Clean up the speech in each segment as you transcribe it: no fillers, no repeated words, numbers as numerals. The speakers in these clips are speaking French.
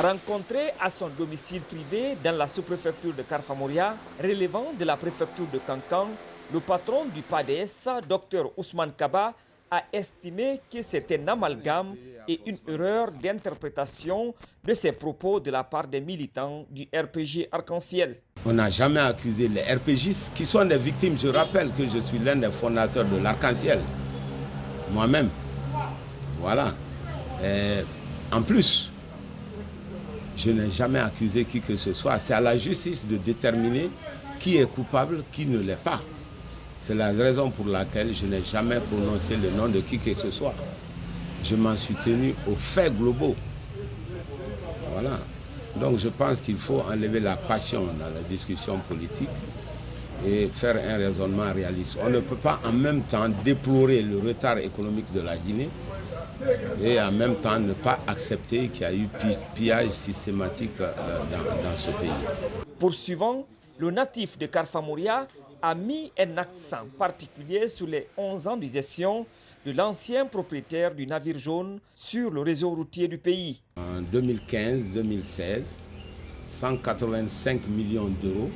Rencontré à son domicile privé dans la sous-préfecture de Karfamoria, relevant de la préfecture de Kankan, le patron du PADES, Dr Ousmane Kaba, a estimé que c'est un amalgame et une erreur d'interprétation de ces propos de la part des militants du RPG Arc-en-Ciel. On n'a jamais accusé les RPGistes qui sont des victimes. Je rappelle que je suis l'un des fondateurs de l'Arc-en-Ciel, moi-même. Voilà. En plus, je n'ai jamais accusé qui que ce soit. C'est à la justice de déterminer qui est coupable, qui ne l'est pas. C'est la raison pour laquelle je n'ai jamais prononcé le nom de qui que ce soit. Je m'en suis tenu aux faits globaux. Voilà. Donc je pense qu'il faut enlever la passion dans la discussion politique et faire un raisonnement réaliste. On ne peut pas en même temps déplorer le retard économique de la Guinée et en même temps ne pas accepter qu'il y a eu pillage systématique dans ce pays. Poursuivant, le natif de Karfamoria a mis un accent particulier sur les 11 ans de gestion de l'ancien propriétaire du navire jaune sur le réseau routier du pays. En 2015-2016, 185 millions d'euros,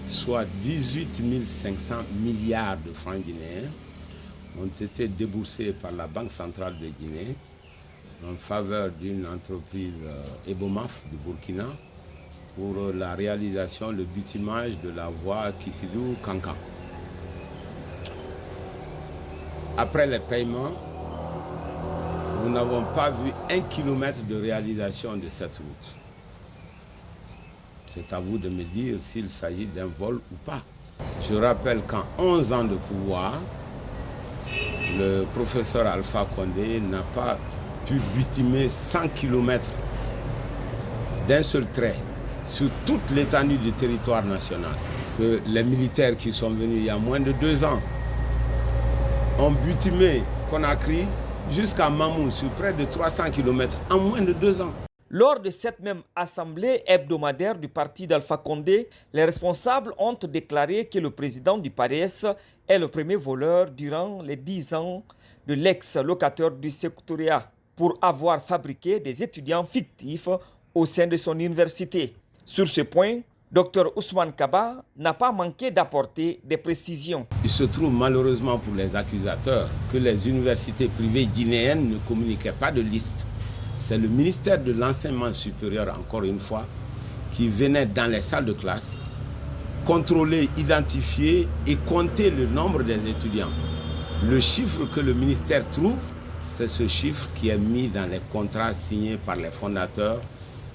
soit 18 500 milliards de francs guinéens, ont été déboursés par la Banque centrale de Guinée en faveur d'une entreprise Ebomaf du Burkina pour la réalisation, le bitumage de la voie Kissidou-Kankan. Après les paiements, nous n'avons pas vu 1 kilomètre de réalisation de cette route. C'est à vous de me dire s'il s'agit d'un vol ou pas. Je rappelle qu'en 11 ans de pouvoir, le professeur Alpha Condé n'a pas pu bitumer 100 kilomètres d'un seul trait sur toute l'étendue du territoire national. Que les militaires qui sont venus il y a moins de 2 ans ont bitumé Conakry jusqu'à Mamou sur près de 300 km en moins de 2 ans. Lors de cette même assemblée hebdomadaire du parti d'Alpha Condé, les responsables ont déclaré que le président du PADES est le premier voleur durant les 10 ans de l'ex-locataire du secrétariat pour avoir fabriqué des étudiants fictifs au sein de son université. Sur ce point, Dr Ousmane Kaba n'a pas manqué d'apporter des précisions. Il se trouve malheureusement pour les accusateurs que les universités privées guinéennes ne communiquaient pas de liste. C'est le ministère de l'enseignement supérieur, encore une fois, qui venait dans les salles de classe, contrôler, identifier et compter le nombre des étudiants. Le chiffre que le ministère trouve, c'est ce chiffre qui est mis dans les contrats signés par les fondateurs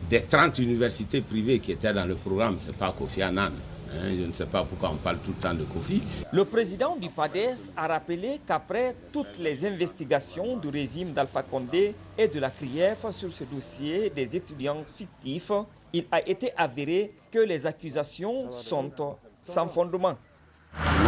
des 30 universités privées qui étaient dans le programme. Ce n'est pas Kofi Annan. Je ne sais pas pourquoi on parle tout le temps de Kofi. Le président du PADES a rappelé qu'après toutes les investigations du régime d'Alpha Condé et de la CRIEF sur ce dossier des étudiants fictifs, il a été avéré que les accusations sont sans fondement.